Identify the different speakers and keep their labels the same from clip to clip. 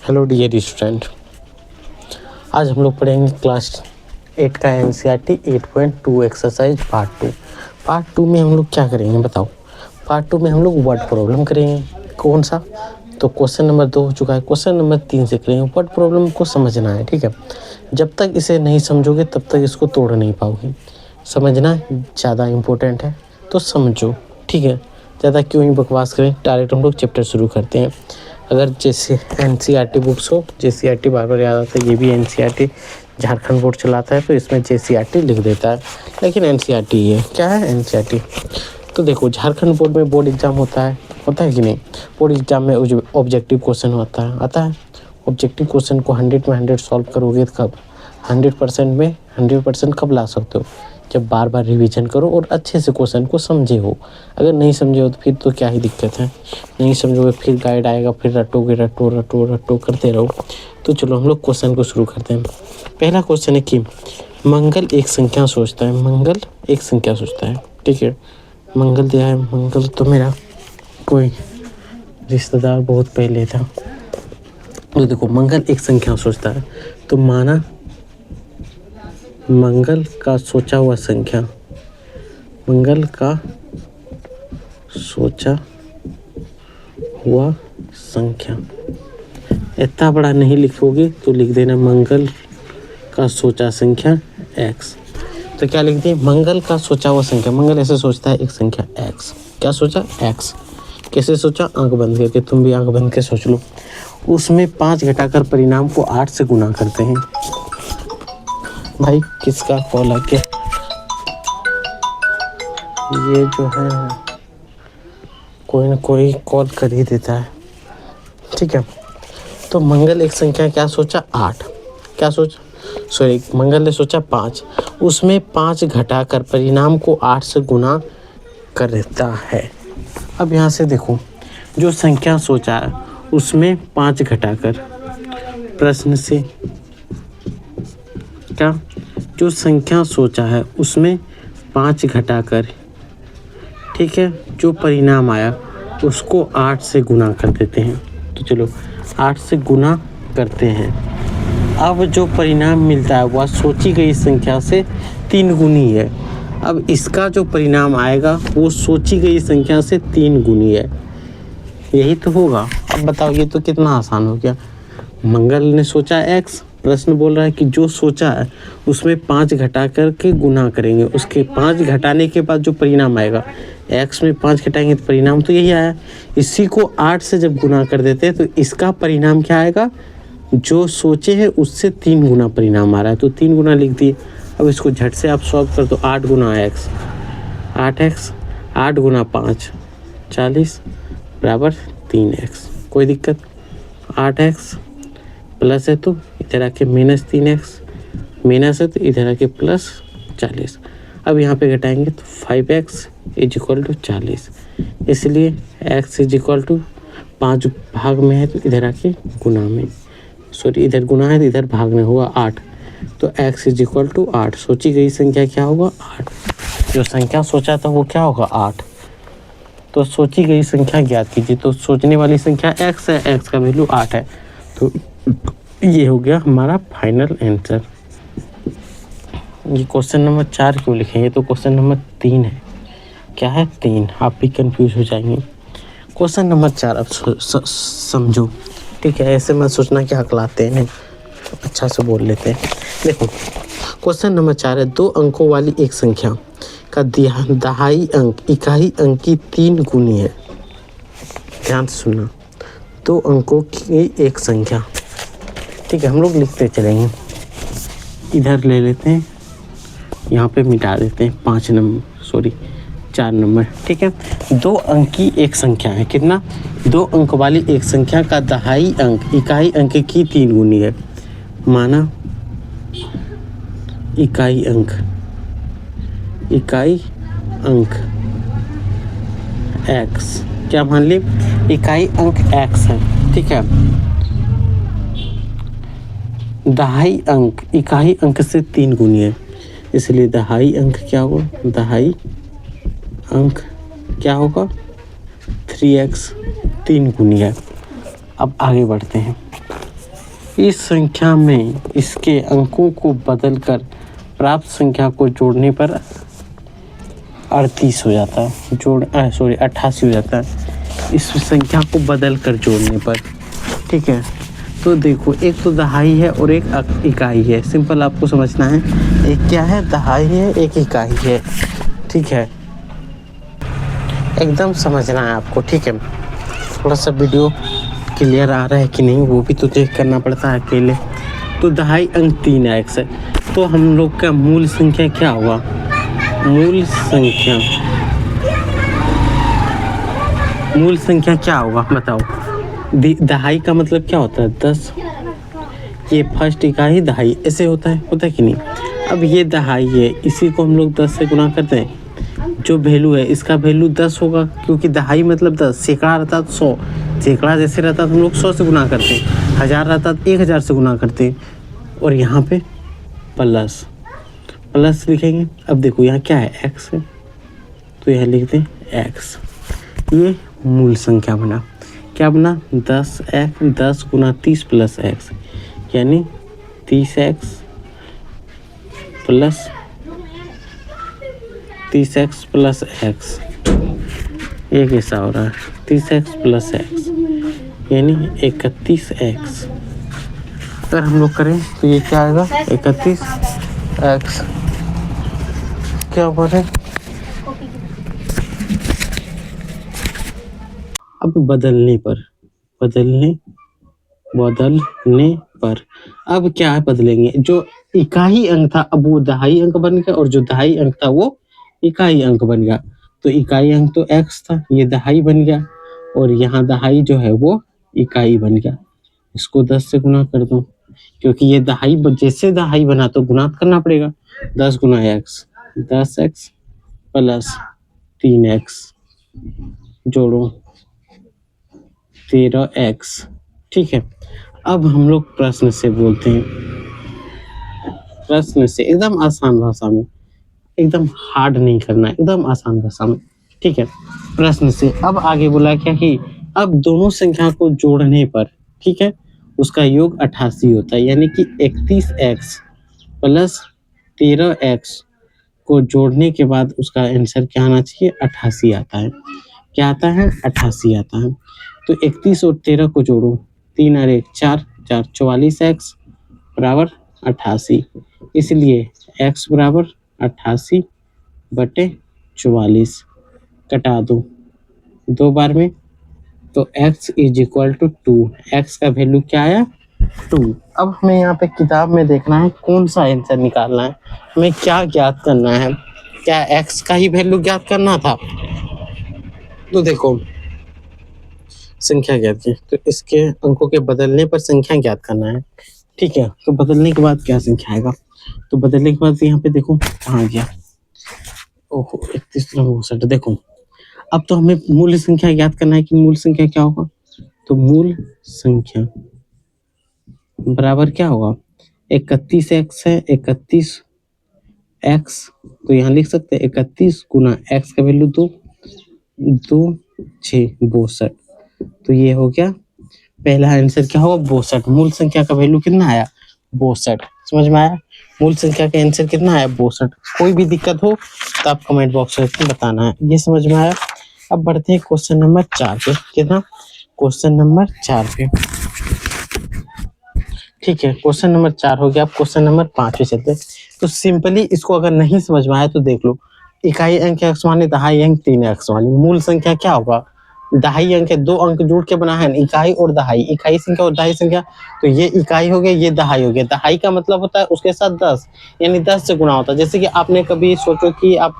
Speaker 1: Hello dear student, आज हम लोग पढ़ेंगे क्लास 8 का NCERT 8.2 एक्सरसाइज पार्ट टू में हम लोग क्या करेंगे बताओ। पार्ट 2 में हम लोग वर्ड प्रॉब्लम करेंगे। कौन सा? तो क्वेश्चन नंबर 2 हो चुका है, क्वेश्चन नंबर 3 से करेंगे। वर्ड प्रॉब्लम को समझना है, ठीक है। जब तक इसे नहीं समझोगे तब तक इसको तोड़ नहीं पाओगे। समझना ज़्यादा इम्पोर्टेंट है, तो समझो, ठीक है। ज़्यादा क्यों ही बकवास करें, डायरेक्ट हम लोग चैप्टर शुरू करते हैं। अगर जैसे NCERT बुक्स हो, JCERT बार बार याद आता है, ये भी NCERT झारखंड बोर्ड चलाता है तो इसमें JCERT लिख देता है, लेकिन NCERT ही है। क्या है NCERT? तो देखो, झारखंड बोर्ड में बोर्ड एग्ज़ाम होता है कि नहीं? बोर्ड एग्ज़ाम में ऑब्जेक्टिव क्वेश्चन आता है। ऑब्जेक्टिव क्वेश्चन को 100 में 100 सॉल्व करोगे तो कब 100% में 100% कब ला सकते हो? जब बार बार रिवीजन करो और अच्छे से क्वेश्चन को समझे हो। अगर नहीं समझे हो तो फिर तो क्या ही दिक्कत है। नहीं समझोगे फिर गाइड आएगा, फिर रटो करते रहो। तो चलो हम लोग क्वेश्चन को शुरू करते हैं। पहला क्वेश्चन है कि मंगल एक संख्या सोचता है। मंगल एक संख्या सोचता है, ठीक है। मंगल दिया है, मंगल तो मेरा कोई रिश्तेदार बहुत पहले था। तो देखो, मंगल एक संख्या सोचता है, तो माना मंगल का सोचा हुआ संख्या, मंगल का सोचा हुआ संख्या। इतना बड़ा नहीं लिखोगे तो लिख देना मंगल का सोचा संख्या x। तो क्या लिख दिए? मंगल का सोचा हुआ संख्या। मंगल ऐसे सोचता है एक संख्या x। क्या सोचा? x। कैसे सोचा? आंख बंद करके। तुम भी आंख बंद के सोच लो। उसमें 5 घटाकर परिणाम को 8 से गुना करते हैं। भाई किसका कॉल आ गया? ये जो है कोई ना कोई कॉल कर ही देता है, ठीक है। तो मंगल एक संख्या क्या सोचा? 8। क्या सोचा? सॉरी, मंगल ने सोचा 5। उसमें 5 घटाकर परिणाम को 8 से गुना कर देता है। अब यहाँ से देखो, जो संख्या सोचा है उसमें 5 घटाकर, प्रश्न से क्या, जो संख्या सोचा है उसमें 5 घटाकर, ठीक है, जो परिणाम आया उसको 8 से गुना कर देते हैं। तो चलो 8 से गुना करते हैं। अब जो परिणाम मिलता है वह सोची गई संख्या से 3 गुनी है। अब इसका जो परिणाम आएगा वो सोची गई संख्या से 3 गुनी है। यही तो होगा। अब बताओ, ये तो कितना आसान हो गया। मंगल ने सोचा x, प्रश्न बोल रहा है कि जो सोचा है उसमें 5 घटा करके गुना करेंगे। उसके 5 घटाने के बाद जो परिणाम आएगा, x में 5 घटाएंगे तो परिणाम तो यही आया। इसी को 8 से जब गुना कर देते हैं तो इसका परिणाम क्या आएगा? जो सोचे हैं उससे 3 गुना परिणाम आ रहा है, तो 3 गुना लिख दिए। अब इसको झट से आप सॉल्व कर दो। 8 गुना x, 8x, 8 गुना 5 40 बराबर 3x। कोई दिक्कत? 8x प्लस है तो इधर आके माइनस 3x, माइनस है तो इधर आके प्लस 40। अब यहाँ पे घटाएंगे तो 5x इज इक्वल टू 40। इसलिए x इज इक्वल टू 5 भाग में है तो इधर आके गुना में, सॉरी इधर गुना है तो इधर भाग में हुआ 8। तो x इज इक्वल टू 8। सोची गई संख्या क्या होगा? 8। जो संख्या सोचा था वो क्या होगा? 8। तो सोची गई संख्या ज्ञात कीजिए। तो सोचने वाली संख्या x है, x का वैल्यू 8 है। तो ये हो गया हमारा फाइनल आंसर। ये क्वेश्चन नंबर 4 क्यों लिखे? ये तो क्वेश्चन नंबर 3 है। क्या है? 3। आप भी कंफ्यूज हो जाएंगे। क्वेश्चन नंबर 4 अब समझो, ठीक है। ऐसे मत सोचना कि हकलाते हैं, अच्छा से बोल लेते हैं। देखो, क्वेश्चन नंबर 4 है, 2 अंकों वाली एक संख्या का दहाई अंक इकाई अंक की 3 गुनी है। ध्यान से सुनना, 2 अंकों की एक संख्या, ठीक है। हम लोग लिखते चलेंगे, इधर ले लेते हैं, यहाँ पे मिटा देते हैं 4 नंबर, ठीक है। 2 अंक की एक संख्या है। कितना? 2 अंक वाली एक संख्या का दहाई अंक इकाई अंक की 3 गुनी है। माना इकाई अंक x, क्या मान ली? इकाई अंक x है, ठीक है। दहाई अंक इकाई अंक से 3 गुनी है, इसलिए दहाई अंक क्या होगा? दहाई अंक क्या होगा? 3x 3 गुनी है। अब आगे बढ़ते हैं। इस संख्या में इसके अंकों को बदलकर प्राप्त संख्या को जोड़ने पर 38 हो जाता है, 88 हो जाता है इस संख्या को बदल कर जोड़ने पर। ठीक है, तो देखो एक तो दहाई है और एक इकाई है। सिंपल आपको समझना है, एक क्या है, दहाई है, एक इकाई है। ठीक है, एकदम समझना है आपको। ठीक है, थोड़ा सा वीडियो क्लियर आ रहा है कि नहीं वो भी तो चेक करना पड़ता है अकेले। तो दहाई अंक 3x है, तो हम लोग का मूल संख्या क्या हुआ, मूल संख्या क्या होगा बताओ। दहाई का मतलब क्या होता है, 10। ये फर्स्ट इकाई दहाई ऐसे होता है कि नहीं। अब ये दहाई है, इसी को हम लोग 10 से गुना करते हैं। जो वैल्यू है इसका वैल्यू 10 होगा, क्योंकि दहाई मतलब 10। सैकड़ा रहता तो 100, सैकड़ा जैसे रहता तो हम लोग 100 से गुना करते हैं। 1000 रहता तो 1000 से गुना करते हैं। और यहाँ पे प्लस लिखेंगे। अब देखो यहाँ क्या है, x है, तो यहाँ लिखते हैं x। ये मूल संख्या बना, क्या बना, 10 गुना 30 प्लस x, यानी 30x प्लस x। ये कैसा हो रहा है, 30x प्लस x यानी 31x। अगर हम लोग करें तो ये क्या आएगा, 31x। क्या बोल रहे, अब बदलने पर अब क्या बदलेंगे, जो इकाई अंक था अब वो दहाई अंक बन गया, और जो दहाई अंक था वो इकाई अंक बन गया। तो इकाई अंक तो x था, ये दहाई बन गया, और यहाँ दहाई जो है वो इकाई बन गया। इसको 10 से गुना कर दो, क्योंकि ये दहाई जैसे दहाई बना तो गुणा करना पड़ेगा। 10 गुना x, 10x प्लस 3x जोड़ो 13x। ठीक है, अब हम लोग प्रश्न से बोलते हैं, प्रश्न से एकदम आसान भाषा में, एकदम हार्ड नहीं करना, एकदम आसान भाषा में। ठीक है, प्रश्न से अब आगे बोला क्या कि अब दोनों संख्या को जोड़ने पर, ठीक है, उसका योग 88 होता है, यानी कि 31x प्लस 13x को जोड़ने के बाद उसका आंसर क्या आना चाहिए, 88 आता है। क्या आता है, 88 आता है। तो 31 और 13 को जोड़ो, 3 और 1 4, 4 44x बराबर 88। इसलिए x बराबर 88/44 कटा दो 2 बार में, तो x is equal to 2। x का वैल्यू क्या आया, 2। अब हमें यहाँ पे किताब में देखना है कौन सा आंसर निकालना है, हमें क्या ज्ञात करना है, क्या x का ही वैल्यू ज्ञात करना था। तो देखो संख्या ज्ञात की, तो इसके अंकों के बदलने पर संख्या ज्ञात करना है। ठीक है, तो बदलने के बाद क्या संख्या आएगा, तो बदलने के बाद यहाँ पे देखो कहाँ गया, ओहो 31 देखो। अब तो हमें मूल संख्या ज्ञात करना है कि मूल संख्या क्या होगा, तो मूल संख्या बराबर क्या होगा, 31x है, 31x, तो यहाँ लिख सकते हैं 31 गुना x का वैल्यू 2, 2 6 62। तो ये हो गया पहला आंसर, क्या होगा 62। मूल संख्या का वैल्यू कितना आया, 62। समझ में आया, मूल संख्या का आंसर कितना आया, 62। कोई भी दिक्कत हो तो आप कमेंट बॉक्स में बताना है। ये समझ में आया। अब बढ़ते हैं क्वेश्चन नंबर 4 पे। कितना, क्वेश्चन नंबर 4 पे। ठीक है, क्वेश्चन नंबर 4 हो गया। अब क्वेश्चन नंबर 5 पे चलते हैं। तो सिंपली इसको अगर नहीं समझ में आया तो देख लो, इकाई अंक x माने दहाई अंक 3x माने, मूल संख्या क्या होगा, दहाई अंक है, 2 अंक जोड़ के बना है, इकाई और दहाई, इकाई संख्या और दहाई संख्या। तो ये इकाई हो गया, ये दहाई हो गया। दहाई का मतलब होता है उसके साथ 10, यानी 10 से गुना होता है। जैसे कि आपने कभी सोचो कि आप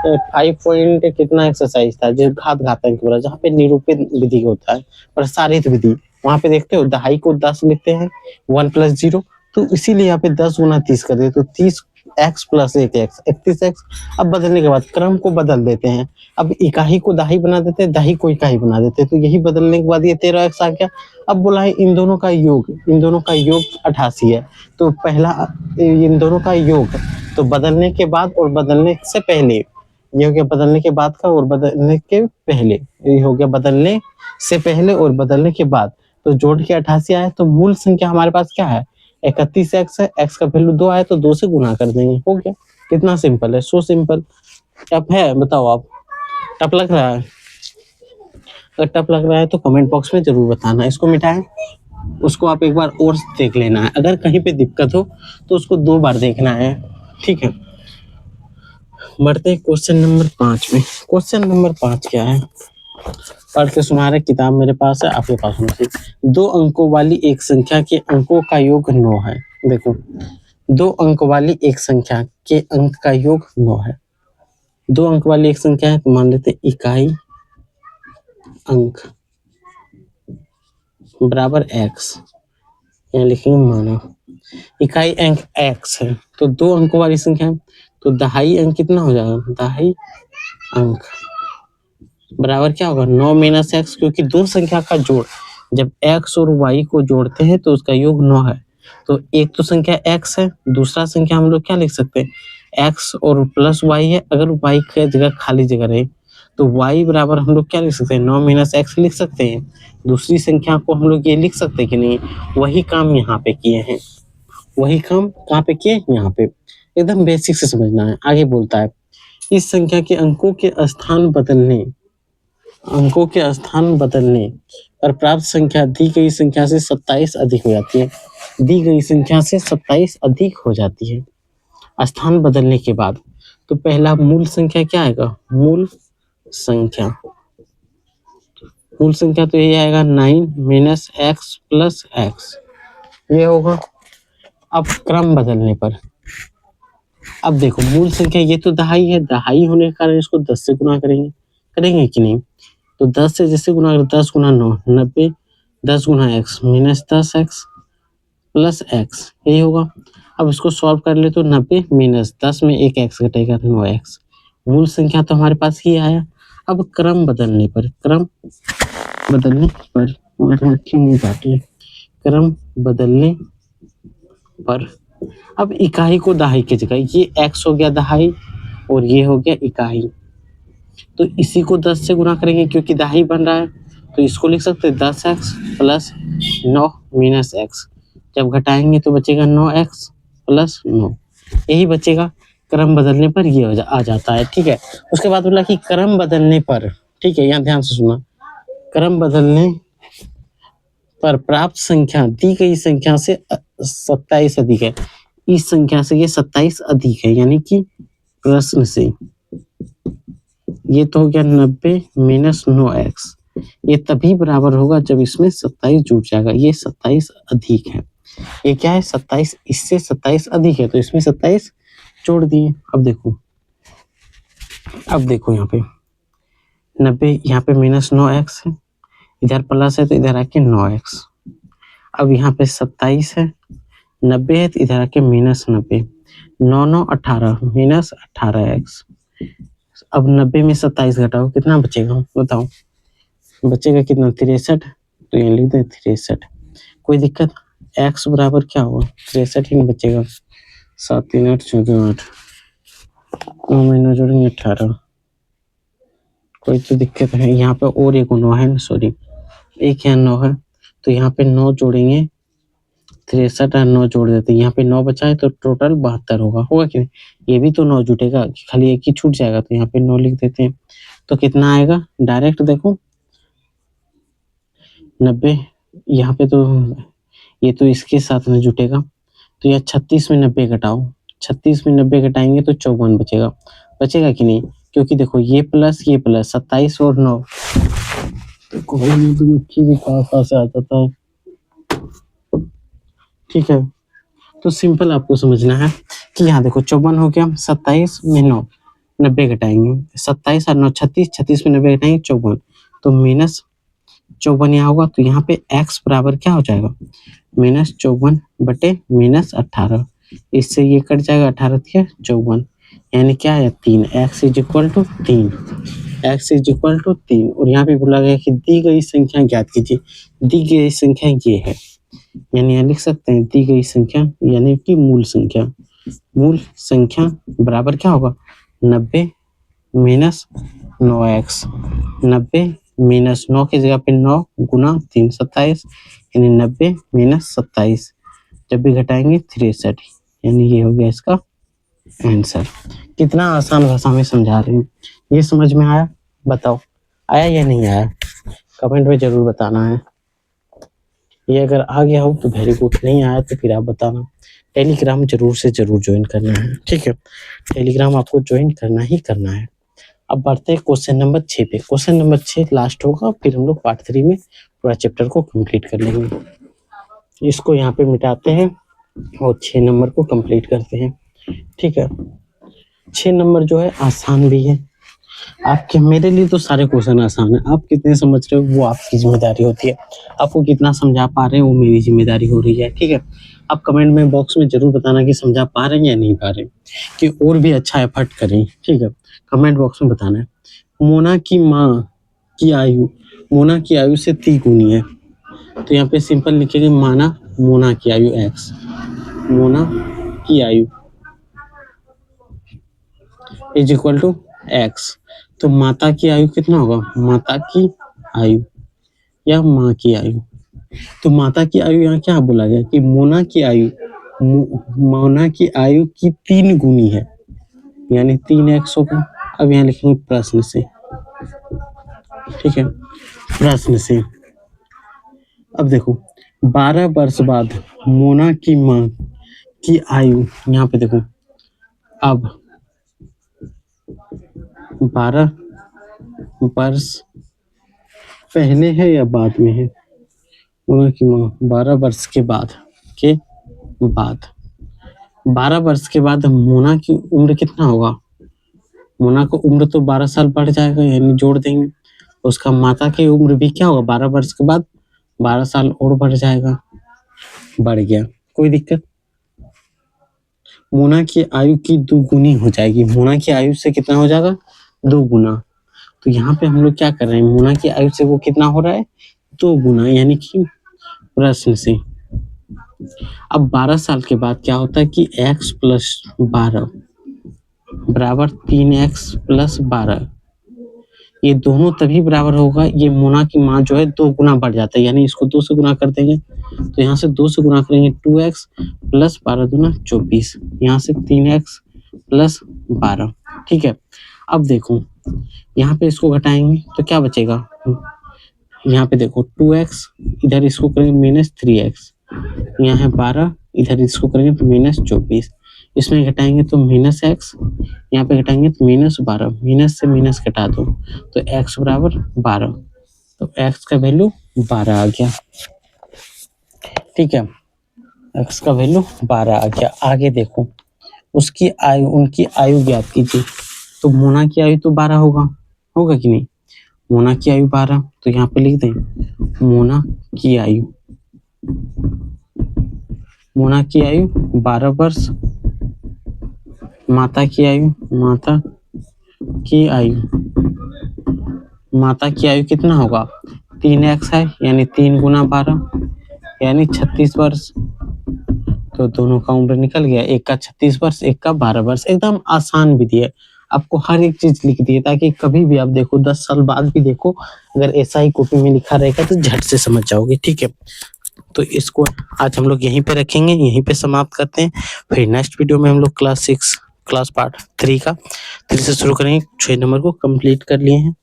Speaker 1: 5 पॉइंट कितना एक्सरसाइज था जो घातांक बोला, जहाँ पे निरूपित विधि होता है, प्रसारित विधि, वहां पे देखते हो दहाई को 10 लिखते हैं 1 + 0, तो इसीलिए यहाँ पे 10 गुना 30 कर देते, तो 30x + 1x 31x। अब बदलने के बाद क्रम को बदल देते हैं, अब इकाई को दहाई बना देते हैं, दहाई को इकाई बना देते हैं, तो यही बदलने के बाद ये 13x आ गया। अब बोला है इन दोनों का योग, इन दोनों का योग 88 है, तो पहला इन दोनों का योग, तो बदलने के बाद और बदलने से पहले, ये हो गया बदलने के बाद का और बदलने के पहले, ये हो गया बदलने से पहले और बदलने के बाद। तो जोड़ के 88 आया, तो मूल संख्या हमारे पास क्या है 31x है, x का वैल्यू 2 आया तो 2 से गुना कर देंगे, हो गया। कितना सिंपल है, सो सिंपल। टफ है बताओ आप, टफ लग रहा है? अगर टफ लग रहा है तो कमेंट बॉक्स में जरूर बताना। इसको मिटाएं, उसको आप एक बार और देख लेना है, अगर कहीं पे दिक्कत हो तो उसको 2 बार देखना है, ठीक है। बढ़ते हैं क्वेश्चन नंबर 5 में। क्वेश्चन नंबर 5 क्या है, पढ़ के सुना रहे, किताब मेरे पास है, आपके पास होनी चाहिए। 2 अंकों वाली एक संख्या के अंकों का योग 9 है। देखो 2 अंक वाली एक संख्या के अंक का योग 9 है। 2 अंक वाली एक संख्या है तो मान लेते हैं इकाई अंक बराबर x, यहाँ लिखेंगे मानो इकाई अंक x है, तो 2 अंकों वाली संख्या है तो दहाई अंक कितना हो जाएगा, दहाई अंक बराबर क्या होगा 9 माइनस x, क्योंकि 2 संख्या का जोड़ जब x और y को जोड़ते हैं तो उसका योग 9 है। तो एक तो संख्या x है, दूसरा संख्या हम लोग क्या लिख सकते हैं x और प्लस y है, अगर y की जगह खाली जगह रहे तो y बराबर हम लोग क्या लिख सकते हैं 9 माइनस x लिख सकते हैं। दूसरी संख्या को हम लोग ये लिख सकते हैं कि नहीं, वही काम यहाँ पे किए हैं, वही काम कहाँ पे किए, यहाँ पे। एकदम बेसिक से समझना है। आगे बोलता है इस संख्या के अंकों के स्थान बदलने पर प्राप्त संख्या दी गई संख्या से 27 अधिक हो जाती है। दी गई संख्या से 27 अधिक हो जाती है स्थान बदलने के बाद। तो पहला मूल संख्या क्या आएगा, मूल संख्या तो ये आएगा 9 माइनस x प्लस x, ये होगा। अब क्रम बदलने पर, अब देखो मूल संख्या ये तो दहाई है, दहाई होने के कारण इसको 10 से गुना करेंगे कि नहीं, तो 10 से जैसे गुना 10 गुना 9 90, 10 गुना x minus 10x plus x, यही होगा। अब इसको सॉल्व कर ले तो 90 माइनस 10 में एक x घटेगा 9x। मूल संख्या तो हमारे पास ही आया। अब क्रम बदलने पर, क्रम बदलने पर अब इकाई को दहाई की जगह, ये x हो गया दहाई और ये हो गया इकाई, तो इसी को 10 से गुना करेंगे क्योंकि दहाई बन रहा है, तो इसको लिख सकते हैं 10x प्लस 9 माइनस x। जब घटाएंगे तो बचेगा 9x प्लस 9, यही बचेगा। क्रम बदलने पर ये आ जाता है, ठीक है। उसके बाद बोला कि क्रम बदलने पर, ठीक है, यहाँ ध्यान से सुना, क्रम बदलने पर प्राप्त संख्या दी गई संख्या से 27 अधिक है। इस संख्या से ये 27 अधिक है, यानी कि प्रश्न से ये तो हो गया 90 माइनस 9x, ये तभी बराबर होगा जब इसमें 27 जुड़ जाएगा। ये 27 अधिक है, ये क्या है 27, इससे 27 अधिक है तो इसमें 27 जोड़ दिए। अब देखो यहाँ पे 90, यहाँ पे माइनस 9x है, इधर प्लस है तो इधर आके 9x। अब यहाँ पे 27 है, 90 है तो इधर आके माइनस 90, 9 9 18 माइनस 18x। अब 90 में 27 घटाओ कितना बचेगा बताओ, बचेगा कितना 63, तो ये लिख दे 63। कोई दिक्कत, x बराबर क्या होगा 63 ही बचेगा। 7 3 8 14 8, 9 महीना जोड़ेंगे 18। कोई तो दिक्कत है, यहाँ पे और एक 9 है, सॉरी एक यहाँ 9 है, तो यहाँ पे 9 जोड़ेंगे 63 और 9 जोड़ देते हैं, यहाँ पे 9 बचा है तो टोटल 72 होगा कि नहीं। ये भी तो 9 जुटेगा, खाली एक ही छूट जाएगा, तो यहाँ पे 9 लिख देते हैं। तो कितना आएगा डायरेक्ट देखो 90, यहाँ पे तो ये तो इसके साथ में जुटेगा, तो यह 36 में 90 घटाओ, 36 में 90 घटाएंगे तो 54 बचेगा कि नहीं, क्योंकि देखो ये प्लस 27 और 9 भी पास आ जाता है, ठीक है। तो सिंपल आपको समझना है कि यहाँ देखो 54 हो गया, 27 में 9 90 घटाएंगे, 27 और 9 36, 36 में 90 घटाएंगे 54, तो माइनस 54 यहाँ होगा, तो यहाँ पे x बराबर क्या हो जाएगा माइनस 54 बटे माइनस 18, इससे ये कट जाएगा 18 के 54, यानी क्या है 3, x is equal to 3, x is equal to 3। और यहाँ पे बोला गया कि दी गई संख्या ज्ञात कीजिए, दी गई संख्या ये है, यानी यहाँ लिख सकते हैं दी गई संख्या यानी कि मूल संख्या बराबर क्या होगा 90 माइनस 9x, 90 माइनस 9 की जगह पे 9 गुना 3 27 यानी 90 माइनस 27 जब भी घटाएंगे 63 यानी ये हो गया इसका आंसर। कितना आसान भाषा में समझा रहे हैं, ये समझ में आया? बताओ आया या नहीं आया, कमेंट में जरूर बताना है। ये अगर आ गया हो तो वेरी गुड, नहीं आया तो फिर आप बताना। टेलीग्राम जरूर से जरूर ज्वाइन करना है, ठीक है, टेलीग्राम आपको ज्वाइन करना ही करना है। अब बढ़ते हैं क्वेश्चन नंबर 6 पे। क्वेश्चन नंबर 6 लास्ट होगा, फिर हम लोग पार्ट 3 में पूरा चैप्टर को कंप्लीट कर लेंगे। इसको यहाँ पे मिटाते हैं और 6 नंबर को कंप्लीट करते हैं, ठीक है। 6 नंबर जो है आसान भी है आपके, मेरे लिए तो सारे क्वेश्चन आसान है, आप कितने समझ रहे हो वो आपकी जिम्मेदारी होती है, आपको कितना समझा पा रहे हैं वो मेरी जिम्मेदारी हो रही है, ठीक है। आप कमेंट में बॉक्स में जरूर बताना कि समझा पा रहे हैं या नहीं पा रहे, कि और भी अच्छा एफर्ट करें, ठीक है, कमेंट बॉक्स में बताना है। मोना की माँ की आयु, मोना की आयु से 3 गुनी है, तो यहाँ पे सिंपल लिखेंगे माना मोना की आयु x, मोना की आयु इज इक्वल टू x, तो माता की आयु कितना होगा, माता की आयु या माँ की आयु, तो माता की आयु यहाँ क्या बोला गया कि मोना की आयु, मोना की आयु की 3 गुनी है, यानी 3x होगा। अब यहाँ लिखेंगे प्रश्न से, ठीक है, प्रश्न से। अब देखो 12 वर्ष बाद मोना की माँ की आयु, यहाँ पे देखो अब 12 वर्ष पहले है या बाद में है, मोना की माँ 12 वर्ष के बाद 12 वर्ष के बाद मोना की उम्र कितना होगा, मोना का उम्र तो 12 साल बढ़ जाएगा, यानी जोड़ देंगे, उसका माता की उम्र भी क्या होगा 12 वर्ष के बाद 12 साल और बढ़ जाएगा, बढ़ गया, कोई दिक्कत। मोना की आयु की 2 गुनी हो जाएगी, मोना की आयु से कितना हो जाएगा 2 गुना, तो यहाँ पे हम लोग क्या कर रहे हैं, मोना की आयु से वो कितना हो रहा है 2 गुना, यानी कि प्रश्न से। अब 12 साल के बाद क्या होता है कि x प्लस 12 बराबर 3x प्लस 12, ये दोनों तभी बराबर होगा, ये मोना की माँ जो है 2 गुना बढ़ जाता है, यानी इसको 2 से गुना कर देंगे, तो यहाँ से 2 से गुना करेंगे 2x प्लस 12 दूना 24, यहाँ से 3x प्लस 12, ठीक है। अब देखो यहाँ पे इसको घटाएंगे तो क्या बचेगा, यहाँ पे देखो 2x, इधर इसको करेंगे माइनस 3x, यहाँ है 12, इधर इसको करेंगे तो माइनस 24, इसमें घटाएंगे तो माइनस x, यहाँ पे घटाएंगे तो माइनस 12, माइनस से माइनस घटा दो तो x बराबर 12, तो x का वैल्यू 12 आ गया, ठीक है, x का वैल्यू 12 आ गया। आगे देखो उसकी आयु, उनकी आयु ज्ञात कीजिए, तो मोना की आयु तो 12 होगा कि नहीं, मोना की आयु 12, तो यहाँ पे लिख दें मोना की आयु, मोना की आयु 12 वर्ष, माता की आयु, माता की आयु कितना होगा 3x है, यानी 3 गुना 12 यानी 36 वर्ष, तो दोनों का उम्र निकल गया, एक का 36 वर्ष एक का 12 वर्ष, एकदम आसान विधि है, आपको हर एक चीज लिख दी है ताकि कभी भी आप देखो 10 साल बाद भी देखो, अगर ऐसा ही कॉपी में लिखा रहेगा तो झट से समझ जाओगे, ठीक है। तो इसको आज हम लोग यहीं पे रखेंगे, यहीं पे समाप्त करते हैं, फिर नेक्स्ट वीडियो में हम लोग क्लास पार्ट 3 का 3 से शुरू करेंगे, 6 नंबर को कंप्लीट कर लिए हैं,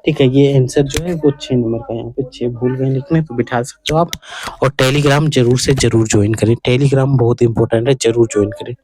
Speaker 1: ठीक है। ये आंसर जो है वो 6 नंबर का, यहाँ पे 6 भूल गए लिखने तो बिठा सकते हो आप, और टेलीग्राम जरूर से जरूर ज्वाइन करें, टेलीग्राम बहुत इंपॉर्टेंट है, जरूर ज्वाइन करें।